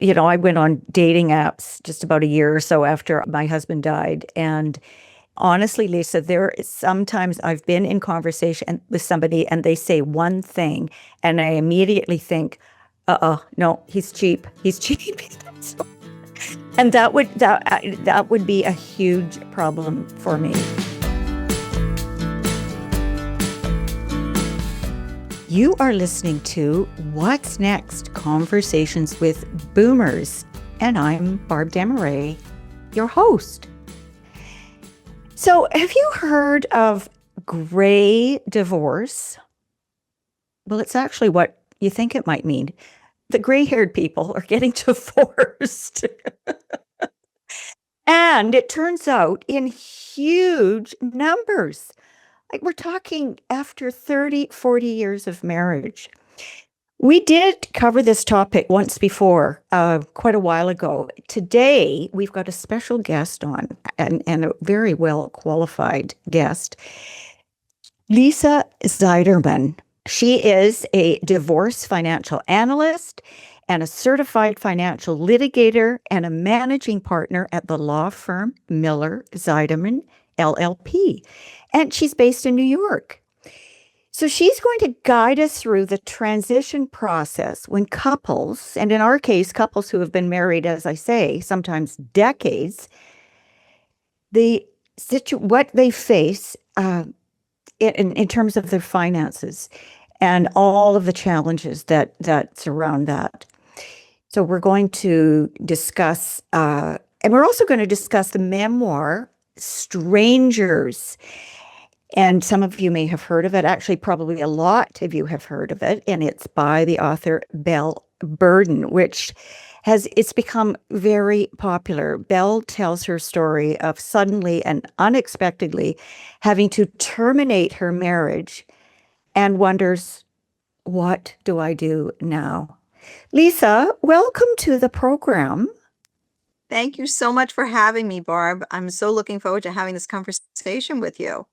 I went on dating apps just about a year or so after my husband died. And honestly, Lisa, there is sometimes I've been in conversation with somebody and they say one thing, and I immediately think, no, he's cheap. He's cheap. And that would be a huge problem for me. You are listening to What's Next? Conversations with Boomers, and I'm Barb Desmarais, your host. So, have you heard of gray divorce? Well, it's actually what you think it might mean. The gray-haired people are getting divorced. And it turns out in huge numbers. Like we're talking after 30, 40 years of marriage. We did cover this topic once before, quite a while ago. Today, we've got a special guest on, and a very well qualified guest, Lisa Zeiderman. She is a divorce financial analyst and a certified financial litigator and a managing partner at the law firm Miller Zeiderman LLP. And she's based in New York. So she's going to guide us through the transition process when couples, and in our case, couples who have been married, as I say, sometimes decades, what they face in terms of their finances and all of the challenges that surround that. So we're going to discuss, and we're also going to discuss the memoir, Strangers. And some of you may have heard of it. Actually, probably a lot of you have heard of it. And it's by the author Belle Burden, it's become very popular. Belle tells her story of suddenly and unexpectedly having to terminate her marriage and wonders, what do I do now? Lisa, welcome to the program. Thank you so much for having me, Barb. I'm so looking forward to having this conversation with you.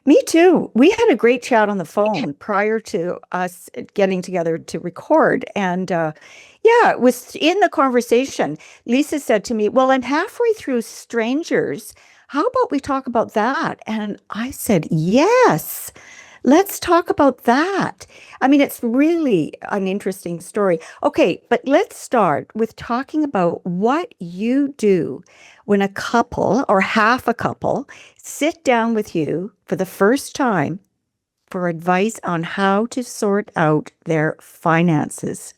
Me too. We had a great chat on the phone prior to us getting together to record. And it was in the conversation. Lisa said to me, well, I'm halfway through Strangers. How about we talk about that? And I said, yes, let's talk about that. I mean, it's really an interesting story. Okay, but let's start with talking about what you do when a couple or half a couple sit down with you for the first time for advice on how to sort out their finances.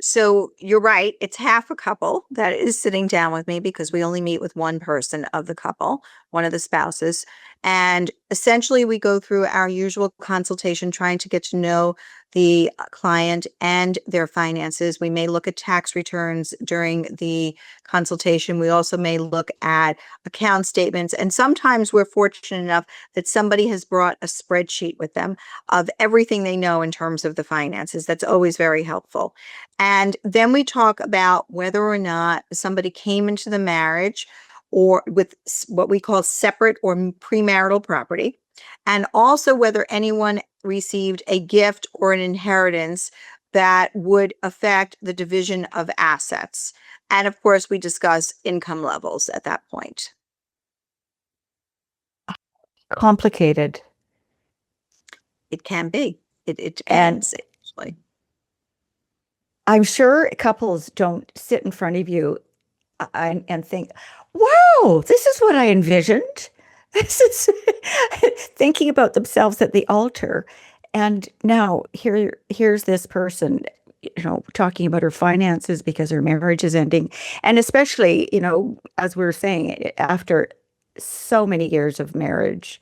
So you're right. It's half a couple that is sitting down with me because we only meet with one person of the couple, one of the spouses. And essentially, we go through our usual consultation, trying to get to know the client and their finances. We may look at tax returns during the consultation. We also may look at account statements. And sometimes we're fortunate enough that somebody has brought a spreadsheet with them of everything they know in terms of the finances. That's always very helpful. And then we talk about whether or not somebody came into the marriage or with what we call separate or premarital property, and also whether anyone received a gift or an inheritance that would affect the division of assets. And of course, we discuss income levels at that point. Complicated. It can be. It depends, actually. I'm sure couples don't sit in front of you and think, wow, this is what I envisioned. This is thinking about themselves at the altar. And now here's this person, talking about her finances because her marriage is ending. And especially, as we were saying, after so many years of marriage,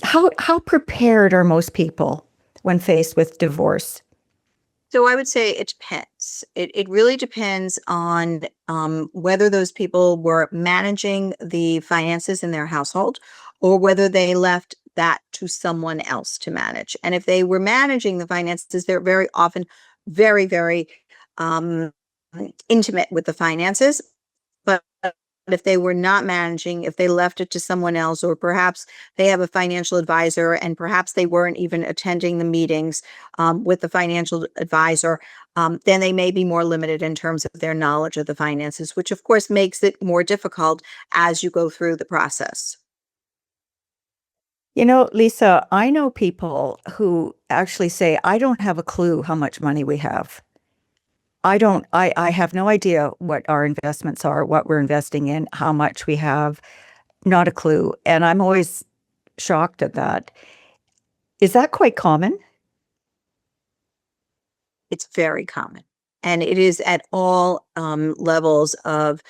how prepared are most people when faced with divorce? So I would say it depends. It really depends on whether those people were managing the finances in their household or whether they left that to someone else to manage. And if they were managing the finances, they're very often very, very intimate with the finances. But if they were not managing, if they left it to someone else, or perhaps they have a financial advisor and perhaps they weren't even attending the meetings with the financial advisor, then they may be more limited in terms of their knowledge of the finances, which of course makes it more difficult as you go through the process. Lisa, I know people who actually say, I don't have a clue how much money we have. I have no idea what our investments are, what we're investing in, how much we have, not a clue. And I'm always shocked at that. Is that quite common? It's very common. And it is at all levels of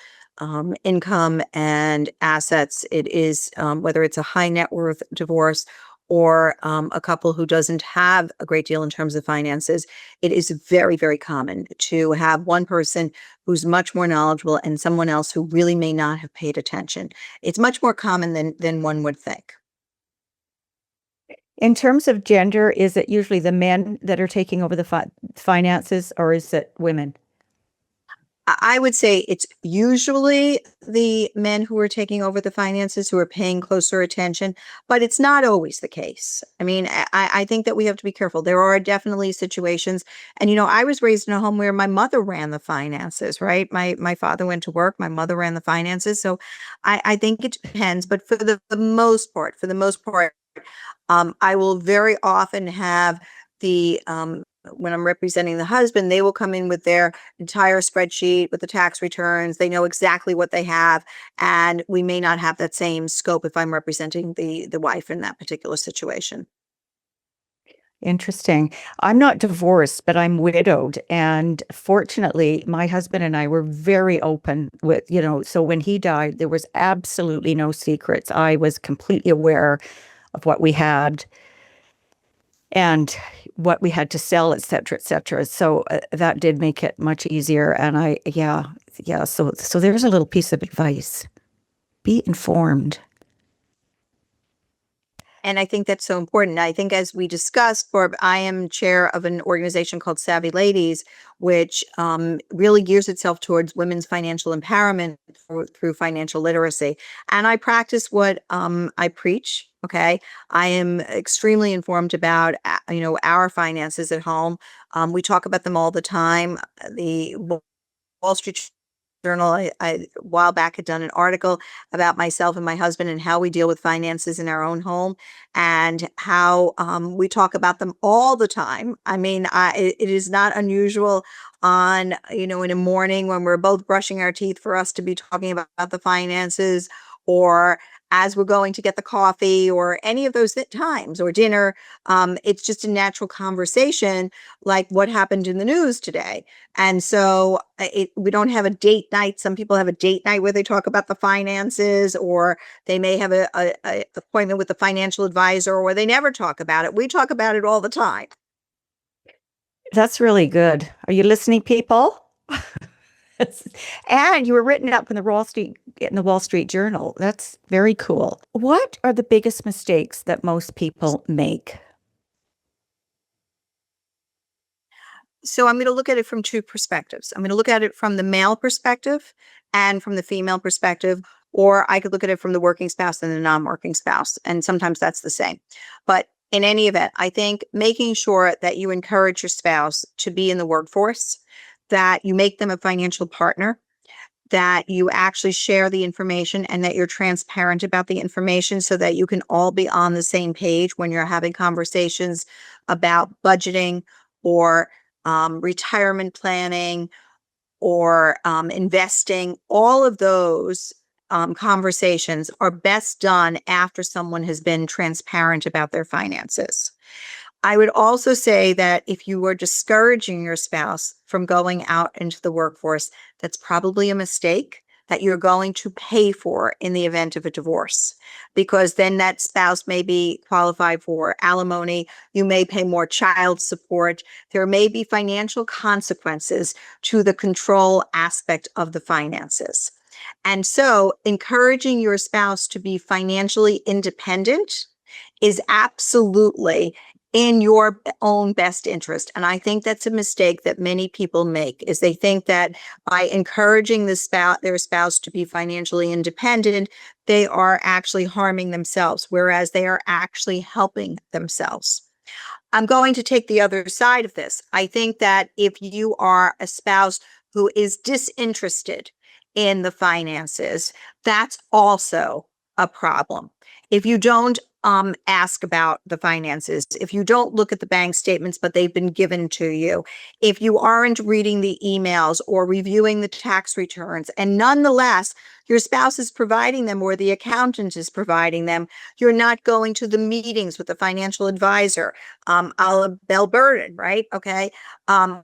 income and assets. It is whether it's a high net worth divorce or a couple who doesn't have a great deal in terms of finances. It is very, very common to have one person who's much more knowledgeable and someone else who really may not have paid attention. It's much more common than one would think. In terms of gender, is it usually the men that are taking over the finances, or is it women? I would say it's usually the men who are taking over the finances who are paying closer attention, but it's not always the case. I mean, I think that we have to be careful. There are definitely situations, and I was raised in a home where my mother ran the finances, right? My father went to work, my mother ran the finances. So I think it depends, but for the most part, I will very often have when I'm representing the husband, they will come in with their entire spreadsheet with the tax returns. They know exactly what they have, and we may not have that same scope if I'm representing the wife in that particular situation. Interesting. I'm not divorced, but I'm widowed. And fortunately, my husband and I were very open so when he died, there was absolutely no secrets. I was completely aware of what we had and what we had to sell, et cetera, et cetera. So that did make it much easier. And yeah. So there's a little piece of advice. Be informed. And I think that's so important. I think, as we discussed, Barb, I am chair of an organization called Savvy Ladies, which really gears itself towards women's financial empowerment through financial literacy. And I practice what I preach. Okay, I am extremely informed about our finances at home. We talk about them all the time. The Wall Street Journal, a while back, had done an article about myself and my husband and how we deal with finances in our own home, and how we talk about them all the time. I mean, it is not unusual in a morning when we're both brushing our teeth for us to be talking about the finances, or as we're going to get the coffee, or any of those times, or dinner. It's just a natural conversation, like what happened in the news today. And so we don't have a date night. Some people have a date night where they talk about the finances, or they may have a appointment with the financial advisor, or they never talk about it. We talk about it all the time. That's really good. Are you listening, people? And you were written up in the Wall Street Journal. That's very cool. What are the biggest mistakes that most people make? So I'm going to look at it from two perspectives. I'm going to look at it from the male perspective and from the female perspective, or I could look at it from the working spouse and the non-working spouse. And sometimes that's the same. But in any event, I think making sure that you encourage your spouse to be in the workforce, that you make them a financial partner, that you actually share the information, and that you're transparent about the information so that you can all be on the same page when you're having conversations about budgeting, or retirement planning, or investing. All of those conversations are best done after someone has been transparent about their finances. I would also say that if you are discouraging your spouse from going out into the workforce, that's probably a mistake that you're going to pay for in the event of a divorce, because then that spouse may be qualified for alimony. You may pay more child support. There may be financial consequences to the control aspect of the finances. And so encouraging your spouse to be financially independent is absolutely in your own best interest. And I think that's a mistake that many people make, is they think that by encouraging their spouse to be financially independent, they are actually harming themselves, whereas they are actually helping themselves. I'm going to take the other side of this. I think that if you are a spouse who is disinterested in the finances, that's also a problem. If you don't ask about the finances, if you don't look at the bank statements, but they've been given to you, if you aren't reading the emails or reviewing the tax returns, and nonetheless, your spouse is providing them or the accountant is providing them, you're not going to the meetings with the financial advisor, a la Belle Burden, right? Okay. Those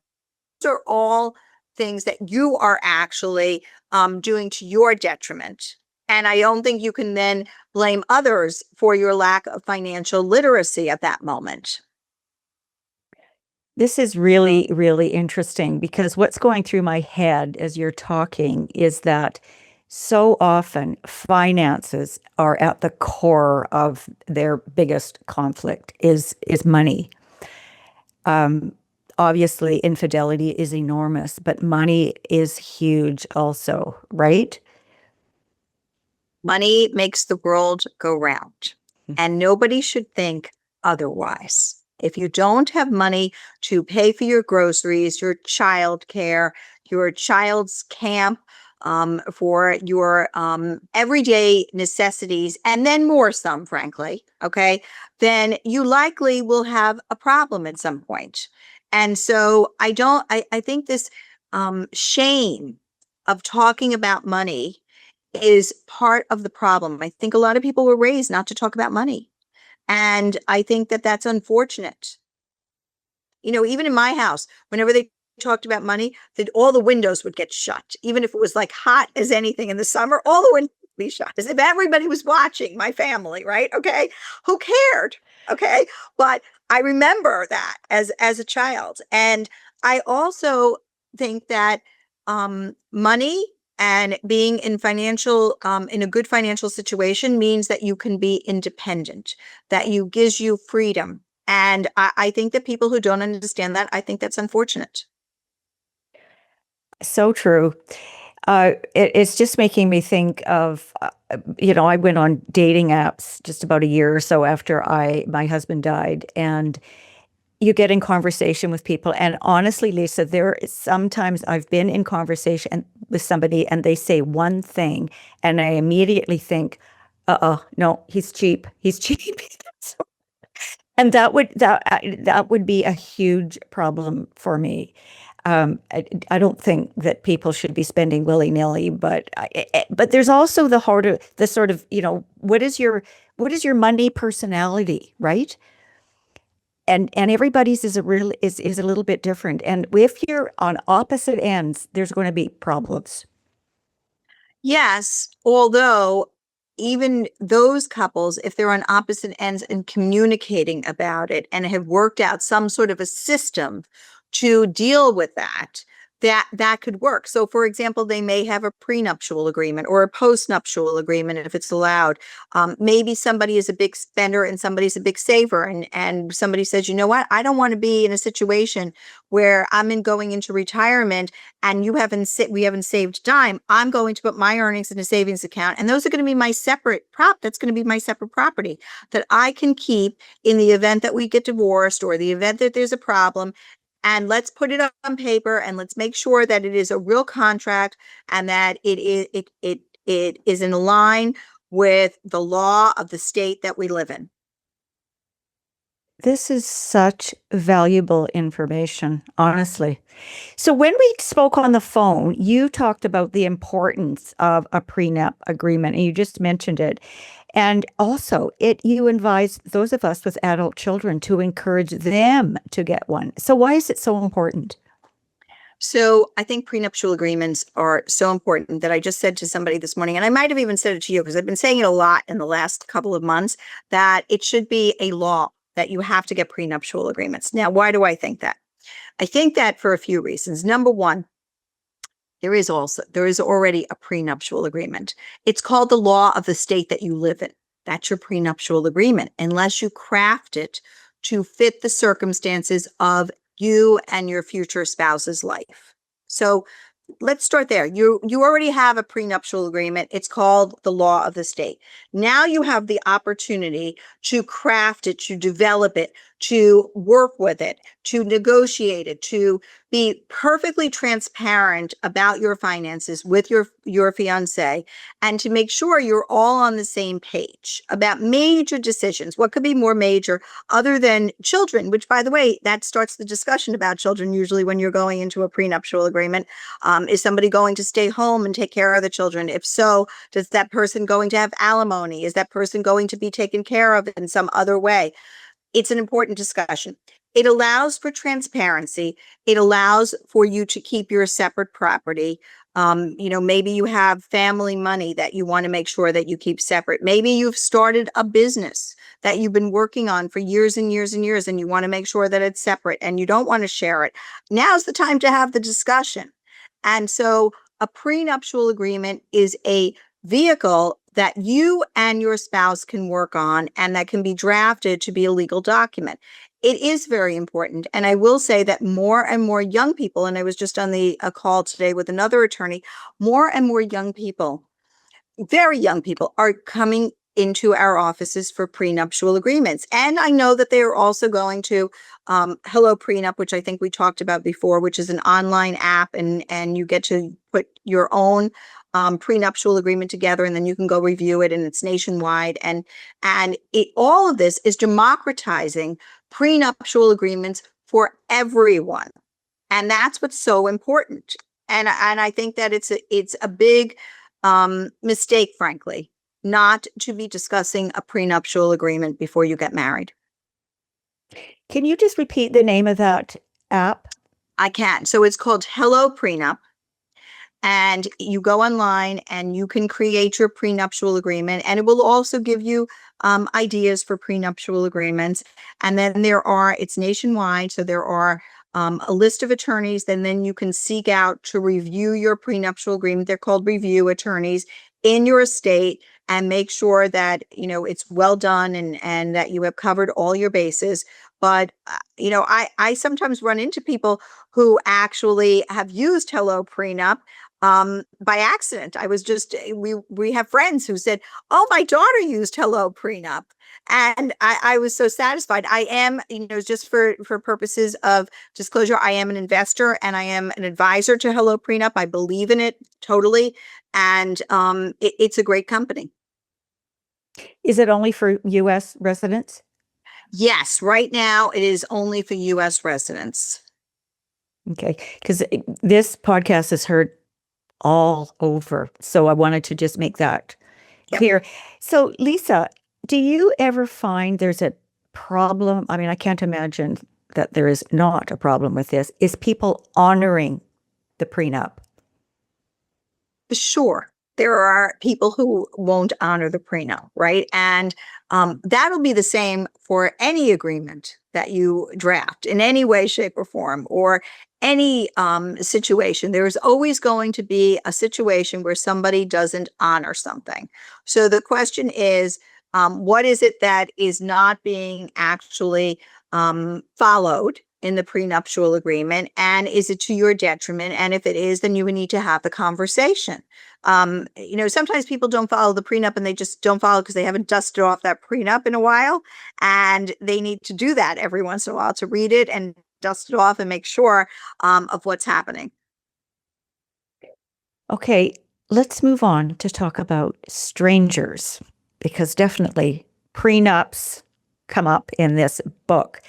are all things that you are actually doing to your detriment. And I don't think you can then blame others for your lack of financial literacy at that moment. This is really, really interesting because what's going through my head as you're talking is that so often finances are at the core of their biggest conflict is money. Obviously, infidelity is enormous, but money is huge also, right? Money makes the world go round, and nobody should think otherwise. If you don't have money to pay for your groceries, your child care, your child's camp, for your everyday necessities, and then more some, frankly, okay, then you likely will have a problem at some point. And so I think this shame of talking about money is part of the problem. I think a lot of people were raised not to talk about money. And I think that that's unfortunate. Even in my house, whenever they talked about money, that all the windows would get shut. Even if it was like hot as anything in the summer, all the windows would be shut as if everybody was watching my family, right? Okay. Who cared? Okay. But I remember that as a child. And I also think that money and being in a good financial situation means that you can be independent, that gives you freedom. And I think that people who don't understand that, I think that's unfortunate. So true. It's just making me think of, I went on dating apps just about a year or so after my husband died, and you get in conversation with people. And honestly, Lisa, there is sometimes I've been in conversation with somebody and they say one thing, and I immediately think, no, he's cheap. He's cheap. And that would be a huge problem for me. I don't think that people should be spending willy-nilly, but there's also the sort of, what is your money personality, right? And everybody's is a little bit different. And if you're on opposite ends, there's going to be problems. Yes, although even those couples, if they're on opposite ends and communicating about it and have worked out some sort of a system to deal with that could work. So, for example, they may have a prenuptial agreement or a postnuptial agreement if it's allowed. Maybe somebody is a big spender and somebody's a big saver, and somebody says, you know what, I don't want to be in a situation where going into retirement and we haven't saved dime. I'm going to put my earnings in a savings account, and those are going to be my separate that's going to be my separate property that I can keep in the event that we get divorced or the event that there's a problem. And let's put it on paper and let's make sure that it is a real contract and that it is in line with the law of the state that we live in. This is such valuable information, honestly. So when we spoke on the phone, you talked about the importance of a prenup agreement, and you just mentioned it. And also, you advise those of us with adult children to encourage them to get one. So why is it so important? So I think prenuptial agreements are so important that I just said to somebody this morning, and I might have even said it to you because I've been saying it a lot in the last couple of months, that it should be a law that you have to get prenuptial agreements. Now, why do I think that? I think that for a few reasons. Number one, there is already a prenuptial agreement. It's called the law of the state that you live in. That's your prenuptial agreement, unless you craft it to fit the circumstances of you and your future spouse's life. So let's start there. You already have a prenuptial agreement. It's called the law of the state. Now you have the opportunity to craft it, to develop it, to work with it, to negotiate it, to be perfectly transparent about your finances with your fiance, and to make sure you're all on the same page about major decisions. What could be more major other than children, which, by the way, that starts the discussion about children usually when you're going into a prenuptial agreement. Is somebody going to stay home and take care of the children? If so, does that person going to have alimony? Is that person going to be taken care of in some other way? It's an important discussion. It allows for transparency. It allows for you to keep your separate property. Maybe you have family money that you want to make sure that you keep separate. Maybe you've started a business that you've been working on for years and years and years, and you want to make sure that it's separate and you don't want to share it. Now's the time to have the discussion. And so a prenuptial agreement is a vehicle that you and your spouse can work on and that can be drafted to be a legal document. It is very important. And I will say that more and more young people, and I was just on a call today with another attorney, more and more young people, very young people, are coming into our offices for prenuptial agreements. And I know that they are also going to Hello Prenup, which I think we talked about before, which is an online app, and you get to put your own prenuptial agreement together, and then you can go review it, and it's nationwide. And all of this is democratizing prenuptial agreements for everyone. And that's what's so important. And I think that it's a big mistake, frankly, not to be discussing a prenuptial agreement before you get married. Can you just repeat the name of that app? I can. So it's called Hello Prenup. And you go online and you can create your prenuptial agreement, and it will also give you ideas for prenuptial agreements. And then it's nationwide. So there are a list of attorneys, and then you can seek out to review your prenuptial agreement. They're called review attorneys in your state, and make sure that, it's well done and that you have covered all your bases. But, I sometimes run into people who actually have used Hello Prenup by accident. We have friends who said, "Oh, my daughter used Hello Prenup." And I was so satisfied. I am, just for purposes of disclosure, I am an investor and I am an advisor to Hello Prenup. I believe in it totally. And it's a great company. Is it only for U.S. residents? Yes, right now it is only for U.S. residents. Okay, because this podcast is heard all over. So I wanted to just make that clear. So, Lisa, do you ever find there's a problem? I mean, I can't imagine that there is not a problem with this. Is people honoring the prenup? Sure. There are people who won't honor the prenup, right? And that'll be the same for any agreement that you draft in any way, shape, or form, or any situation. There is always going to be a situation where somebody doesn't honor something. So the question is, what is it that is not being actually followed in the prenuptial agreement, and is it to your detriment? And if it is, then you would need to have the conversation. Sometimes people don't follow the prenup, and they just don't follow because they haven't dusted off that prenup in a while, and they need to do that every once in a while to read it and dust it off and make sure of what's happening. Okay, let's move on to talk about strangers, because definitely prenups come up in this book.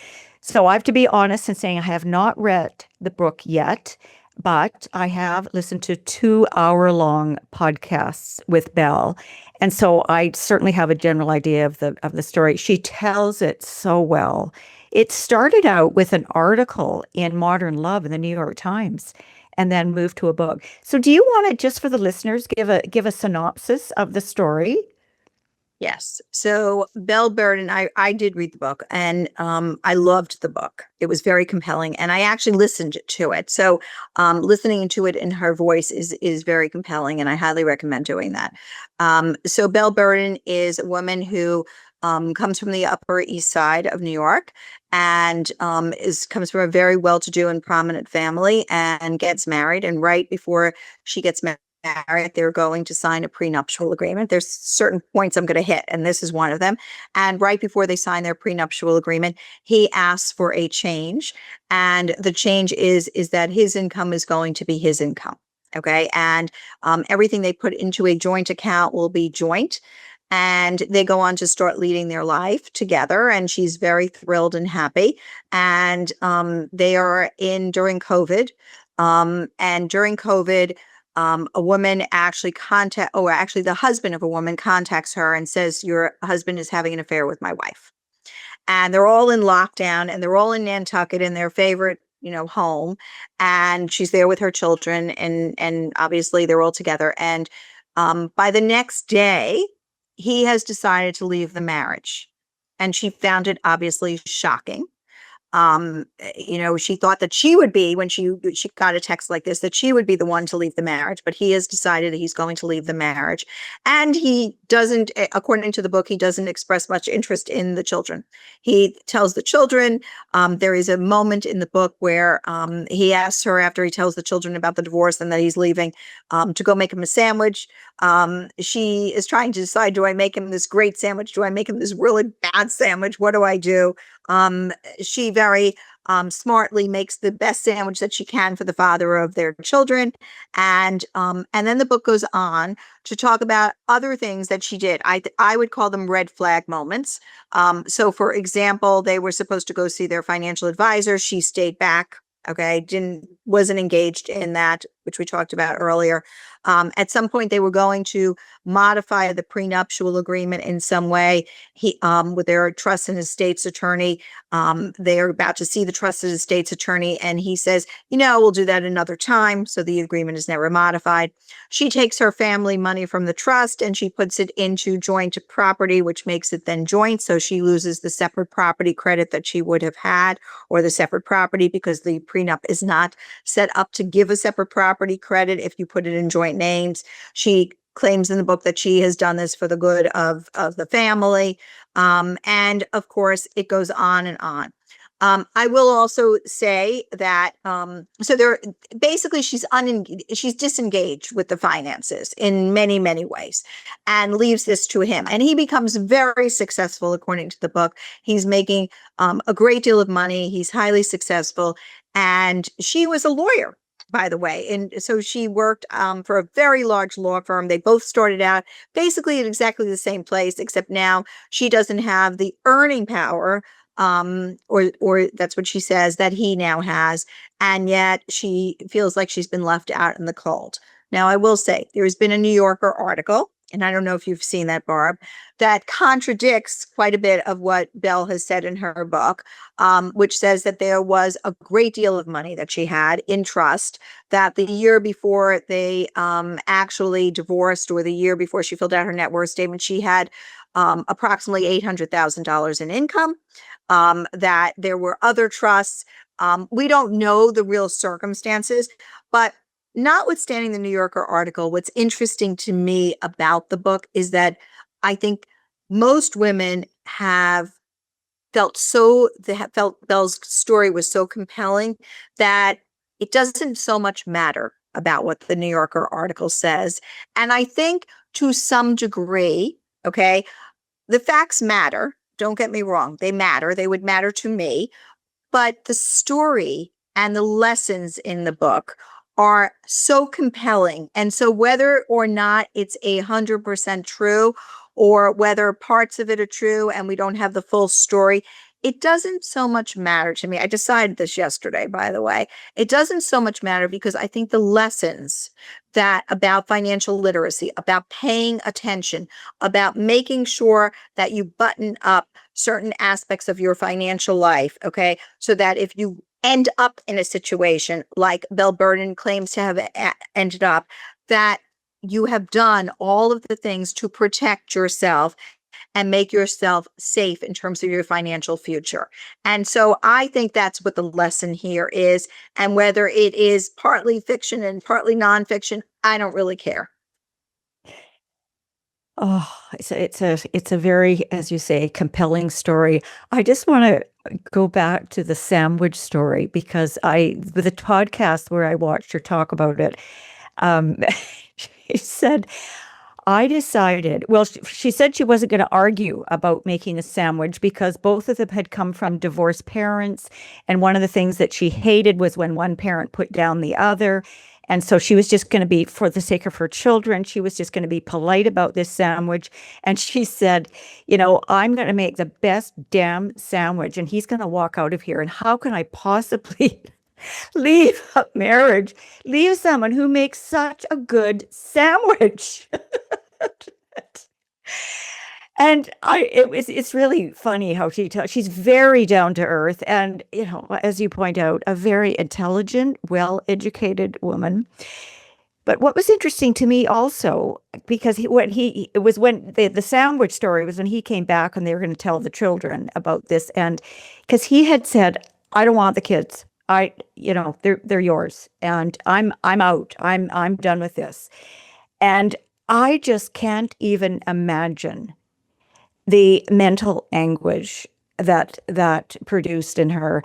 So I have to be honest in saying I have not read the book yet, but I have listened to 2-hour-long podcasts with Belle. And so I certainly have a general idea of the story. She tells it so well. It started out with an article in Modern Love in the New York Times, and then moved to a book. So do you want to, just for the listeners, give a synopsis of the story? Yes. So Belle Burden, I did read the book, and I loved the book. It was very compelling, and I actually listened to it. So listening to it in her voice is very compelling, and I highly recommend doing that. So Belle Burden is a woman who comes from the Upper East Side of New York, and comes from a very well-to-do and prominent family, and gets married. And right before she gets married, they're going to sign a prenuptial agreement. There's certain points I'm going to hit, and this is one of them. And right before they sign their prenuptial agreement, he asks for a change, and the change is that his income is going to be his income. Okay, and everything they put into a joint account will be joint, and they go on to start leading their life together, and she's very thrilled and happy. And they are in during COVID, and during COVID, a woman actually the husband of a woman contacts her and says, your husband is having an affair with my wife. And they're all in lockdown, and they're all in Nantucket in their favorite, home. And she's there with her children, and obviously they're all together. And by the next day, he has decided to leave the marriage. And she found it obviously shocking. She thought that she would be, when she got a text like this, that she would be the one to leave the marriage, but he has decided that he's going to leave the marriage. And he doesn't, according to the book, he doesn't express much interest in the children. He tells the children, there is a moment in the book where he asks her, after he tells the children about the divorce and that he's leaving, to go make him a sandwich. She is trying to decide, do I make him this great sandwich? Do I make him this really bad sandwich? What do I do? She very smartly makes the best sandwich that she can for the father of their children. And then the book goes on to talk about other things that she did. I would call them red flag moments. So for example, they were supposed to go see their financial advisor. She stayed back. Okay. Wasn't engaged in that, which we talked about earlier. At some point they were going to modify the prenuptial agreement in some way. With their trust and estates attorney, they are about to see the trust and estates attorney, and he says, we'll do that another time. So the agreement is never modified. She takes her family money from the trust and she puts it into joint property, which makes it then joint. So she loses the separate property credit that she would have had, or the separate property, because the prenup is not set up to give a separate property credit if you put it in joint names. She claims in the book that she has done this for the good of the family. And of course, it goes on and on. I will also say that, so basically she's disengaged with the finances in many, many ways, and leaves this to him. And he becomes very successful, according to the book. He's making a great deal of money. He's highly successful. And she was a lawyer, by the way. And so she worked for a very large law firm. They both started out basically at exactly the same place, except now she doesn't have the earning power, or that's what she says, that he now has. And yet she feels like she's been left out in the cold. Now, I will say there's been a New Yorker article, and I don't know if you've seen that, Barb, that contradicts quite a bit of what Belle has said in her book, which says that there was a great deal of money that she had in trust, that the year before they actually divorced, or the year before she filled out her net worth statement, she had approximately $800,000 in income, that there were other trusts. We don't know the real circumstances, but notwithstanding the New Yorker article, what's interesting to me about the book is that I think most women have felt Belle's story was so compelling that it doesn't so much matter about what the New Yorker article says. And I think to some degree, okay, the facts matter. Don't get me wrong. They matter. They would matter to me. But the story and the lessons in the book are so compelling. And so whether or not it's 100% true, or whether parts of it are true and we don't have the full story, it doesn't so much matter to me. I decided this yesterday, by the way. It doesn't so much matter, because I think the lessons that about financial literacy, about paying attention, about making sure that you button up certain aspects of your financial life, okay, so that if you end up in a situation like Belle Burden claims to have ended up, that you have done all of the things to protect yourself and make yourself safe in terms of your financial future. And so I think that's what the lesson here is. And whether it is partly fiction and partly nonfiction, I don't really care. Oh, it's a very, as you say, compelling story. I just want to go back to the sandwich story because with the podcast where I watched her talk about it, um, she said, I decided, well, she said she wasn't going to argue about making a sandwich because both of them had come from divorced parents. And one of the things that she hated was when one parent put down the other. And so she was just going to be, for the sake of her children, she was just going to be polite about this sandwich. And she said, I'm going to make the best damn sandwich and he's going to walk out of here. And how can I possibly leave a marriage, leave someone who makes such a good sandwich? And it's really funny how she's very down to earth and, as you point out, a very intelligent, well-educated woman. But what was interesting to me also, because it was when the sandwich story was when he came back and they were going to tell the children about this. And because he had said, I don't want the kids. They're yours and I'm out. I'm done with this. And I just can't even imagine the mental anguish that produced in her.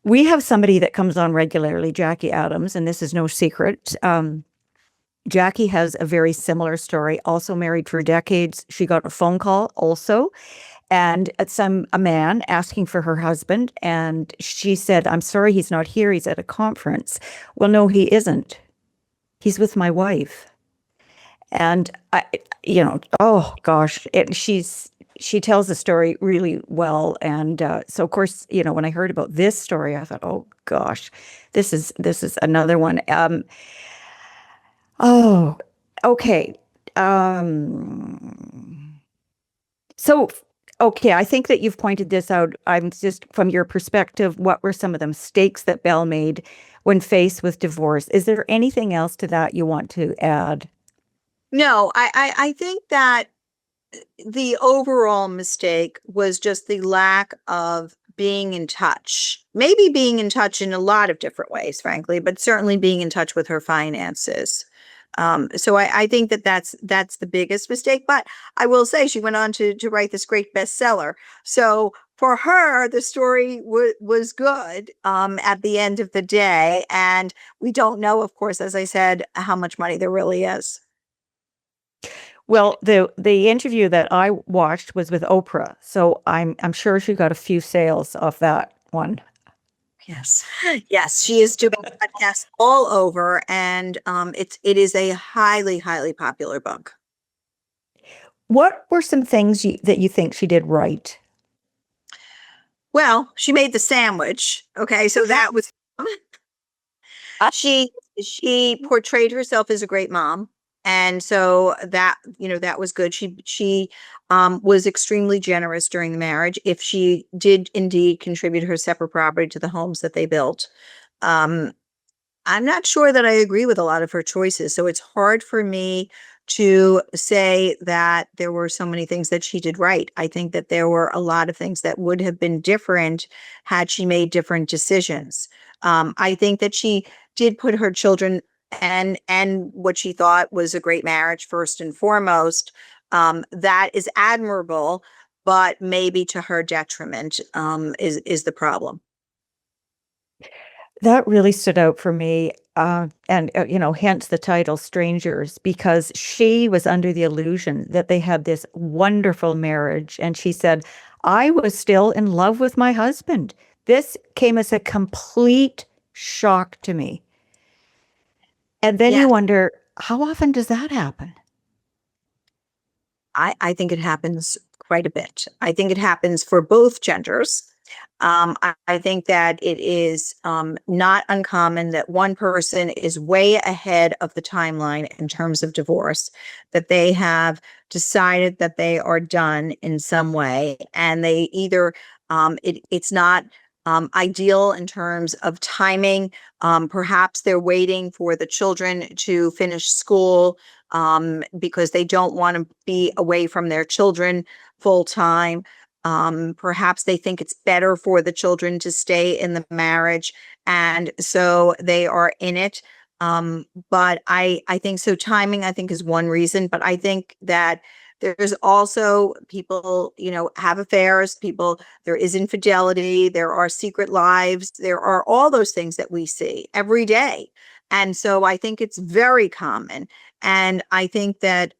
We have somebody that comes on regularly, Jackie Adams, and this is no secret. Jackie has a very similar story, also married for decades. She got a phone call also, and a man asking for her husband, and she said, I'm sorry, he's not here. He's at a conference. Well, no, he isn't. He's with my wife. And oh gosh, she tells the story really well. And so, of course, when I heard about this story, I thought, oh gosh, this is another one. Oh, okay. So, okay, I think that you've pointed this out. I'm just, from your perspective, what were some of the mistakes that Belle made when faced with divorce? Is there anything else to that you want to add? No, I think that the overall mistake was just the lack of being in touch. Maybe being in touch in a lot of different ways, frankly, but certainly being in touch with her finances. So I think that that's the biggest mistake. But I will say she went on to write this great bestseller. So for her, the story was good at the end of the day. And we don't know, of course, as I said, how much money there really is. Well, the interview that I watched was with Oprah, so I'm sure she got a few sales off that one. Yes. Yes, she is doing podcasts all over, and it is a highly, highly popular book. What were some things that you think she did right? Well, she made the sandwich. Okay, so that was Uh, she she portrayed herself as a great mom. And so that was good. She was extremely generous during the marriage. If she did indeed contribute her separate property to the homes that they built. Um, I'm not sure that I agree with a lot of her choices. So it's hard for me to say that there were so many things that she did right. I think that there were a lot of things that would have been different had she made different decisions. I think that she did put her children and what she thought was a great marriage first and foremost. That is admirable, but maybe to her detriment is the problem. That really stood out for me, and hence the title "Strangers," because she was under the illusion that they had this wonderful marriage, and she said, "I was still in love with my husband." This came as a complete shock to me. And then you Yeah. wonder, how often does that happen? I think it happens quite a bit. I think it happens for both genders. I think that it is not uncommon that one person is way ahead of the timeline in terms of divorce, that they have decided that they are done in some way, and they either it's not ideal in terms of timing. Perhaps they're waiting for the children to finish school because they don't want to be away from their children full time. Perhaps they think it's better for the children to stay in the marriage, and so they are in it. But I think so. Timing, I think, is one reason, but I think that There's also people, have affairs, there is infidelity, there are secret lives, there are all those things that we see every day. And so I think it's very common. And I think that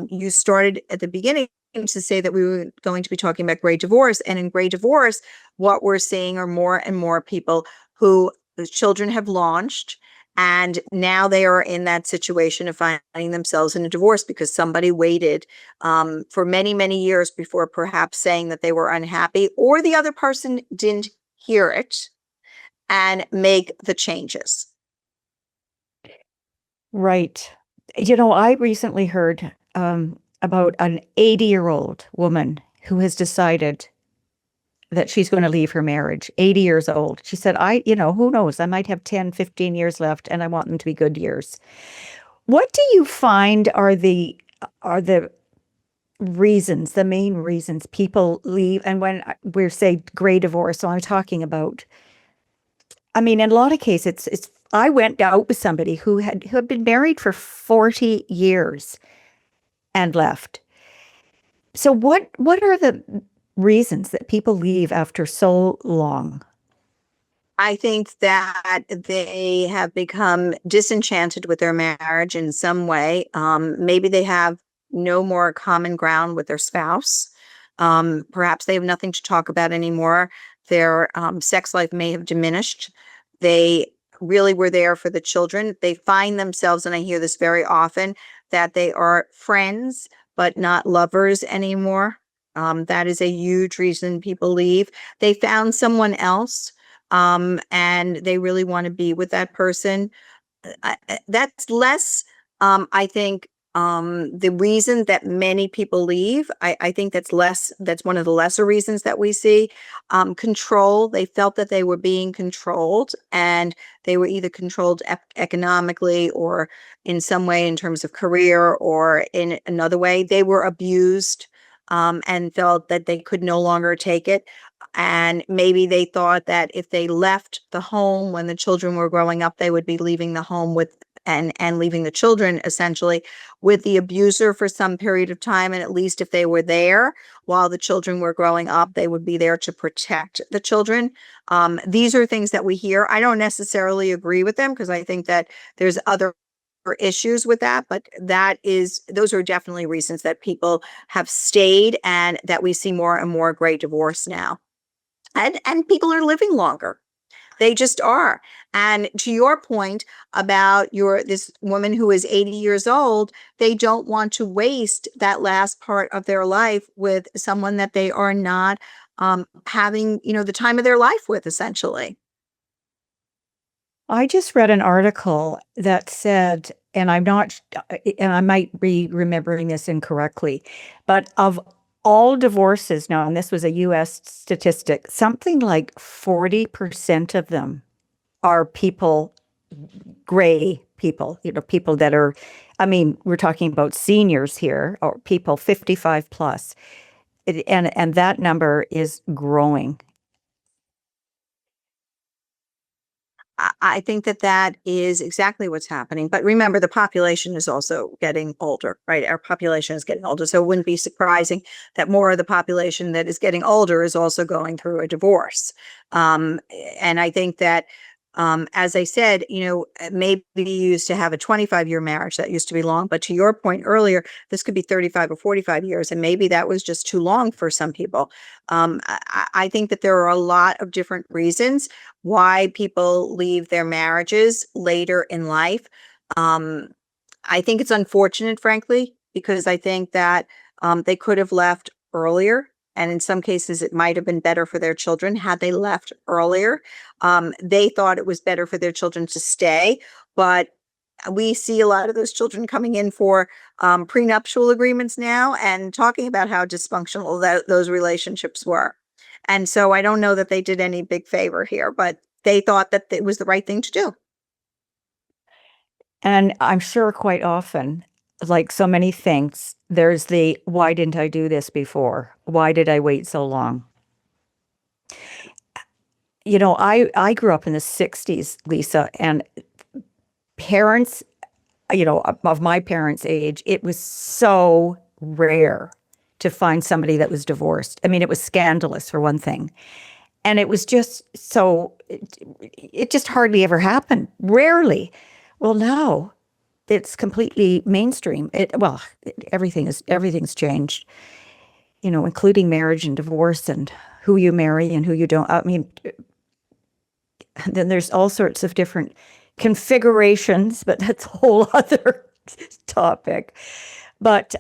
you started at the beginning to say that we were going to be talking about great divorce. And in great divorce, what we're seeing are more and more people who the children have launched. And now they are in that situation of finding themselves in a divorce because somebody waited for many, many years before perhaps saying that they were unhappy, or the other person didn't hear it and make the changes. Right. I recently heard about an 80-year-old woman who has decided that she's going to leave her marriage, 80 years old. She said, who knows? I might have 10, 15 years left and I want them to be good years. What do you find are the reasons, the main reasons people leave? And when we're say gray divorce, so I'm talking about, in a lot of cases, it's I went out with somebody who had been married for 40 years and left. So what are the reasons that people leave after so long? I think that they have become disenchanted with their marriage in some way. Maybe they have no more common ground with their spouse. Perhaps they have nothing to talk about anymore. Their sex life may have diminished. They really were there for the children. They find themselves, and I hear this very often, that they are friends, but not lovers anymore. That is a huge reason people leave. They found someone else and they really want to be with that person. That's less, I think, the reason that many people leave. I think that's one of the lesser reasons that we see. Control, they felt that they were being controlled and they were either controlled economically or in some way in terms of career or in another way. They were abused and felt that they could no longer take it. And maybe they thought that if they left the home when the children were growing up, they would be leaving the home with and leaving the children essentially with the abuser for some period of time. And at least if they were there while the children were growing up, they would be there to protect the children. These are things that we hear. I don't necessarily agree with them because I think that there's other issues with that, but those are definitely reasons that people have stayed and that we see more and more great divorce now. And people are living longer. They just are. And to your point about this woman who is 80 years old, they don't want to waste that last part of their life with someone that they are not having, the time of their life with, essentially. I just read an article that said, and I might be remembering this incorrectly, but of all divorces now, and this was a US statistic, something like 40% of them are gray people, people that are, we're talking about seniors here, or people 55 plus. And that number is growing. I think that is exactly what's happening. But remember, the population is also getting older, right? Our population is getting older. So it wouldn't be surprising that more of the population that is getting older is also going through a divorce. And I think that, as I said, maybe you used to have a 25-year marriage that used to be long. But to your point earlier, this could be 35 or 45 years. And maybe that was just too long for some people. I think that there are a lot of different reasons why people leave their marriages later in life. I think it's unfortunate, frankly, because I think that they could have left earlier. And in some cases, it might have been better for their children had they left earlier. They thought it was better for their children to stay, but we see a lot of those children coming in for prenuptial agreements now and talking about how dysfunctional those relationships were. And so I don't know that they did any big favor here, but they thought that it was the right thing to do. And I'm sure quite often, like so many things, there's why didn't I do this before? Why did I wait so long? I grew up in the 60s, Lisa, and parents, of my parents' age, it was so rare to find somebody that was divorced. I mean, it was scandalous for one thing. And it was just so, it just hardly ever happened, rarely. Well, now it's completely mainstream. Everything's changed, including marriage and divorce and who you marry and who you don't. I mean, then there's all sorts of different configurations, but that's a whole other topic. But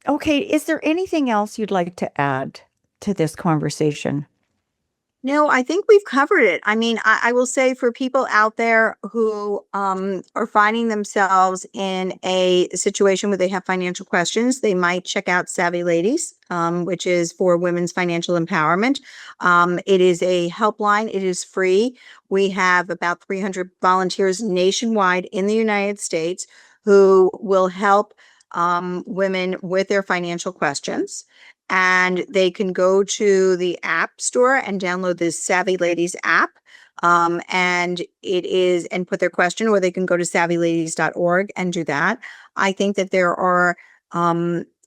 okay, is there anything else you'd like to add to this conversation? No, I think we've covered it. I mean, I will say for people out there who are finding themselves in a situation where they have financial questions, they might check out Savvy Ladies, which is for women's financial empowerment. It is a helpline. It is free. We have about 300 volunteers nationwide in the United States who will help women with their financial questions. And they can go to the App Store and download this Savvy Ladies app. And put their question, or they can go to savvyladies.org and do that. I think that there are,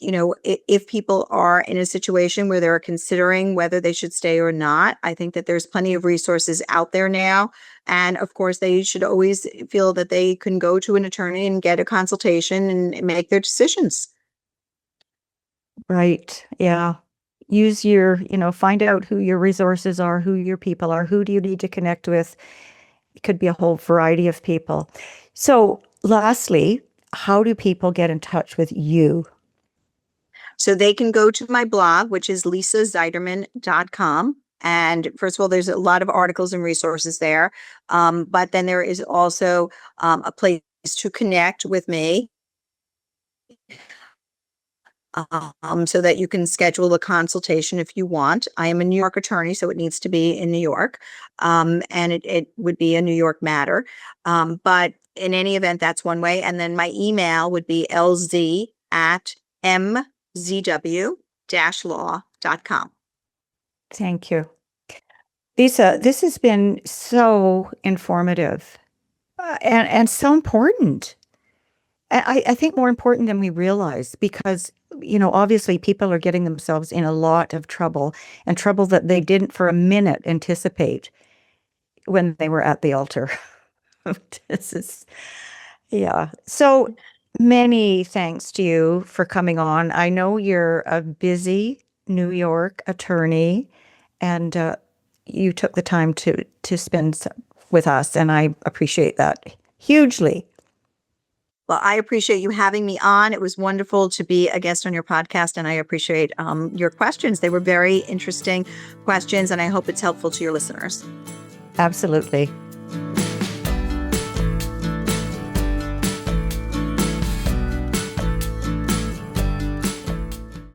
if people are in a situation where they're considering whether they should stay or not, I think that there's plenty of resources out there now. And of course, they should always feel that they can go to an attorney and get a consultation and make their decisions. Right. Yeah. Use find out who your resources are, who your people are, who do you need to connect with. It could be a whole variety of people. So lastly, how do people get in touch with you? So they can go to my blog, which is lisazeiderman.com. And first of all, there's a lot of articles and resources there. But then there is also a place to connect with me. So that you can schedule a consultation if you want. I am a New York attorney, so it needs to be in New York. And it would be a New York matter. But in any event, that's one way. And then my email would be lz@mzw-law.com. Thank you. Lisa, this has been so informative and so important. I think more important than we realize because, obviously people are getting themselves in a lot of trouble and trouble that they didn't for a minute anticipate when they were at the altar. Yeah. So many thanks to you for coming on. I know you're a busy New York attorney and you took the time to spend with us, and I appreciate that hugely. Well, I appreciate you having me on. It was wonderful to be a guest on your podcast, and I appreciate your questions. They were very interesting questions, and I hope it's helpful to your listeners. Absolutely.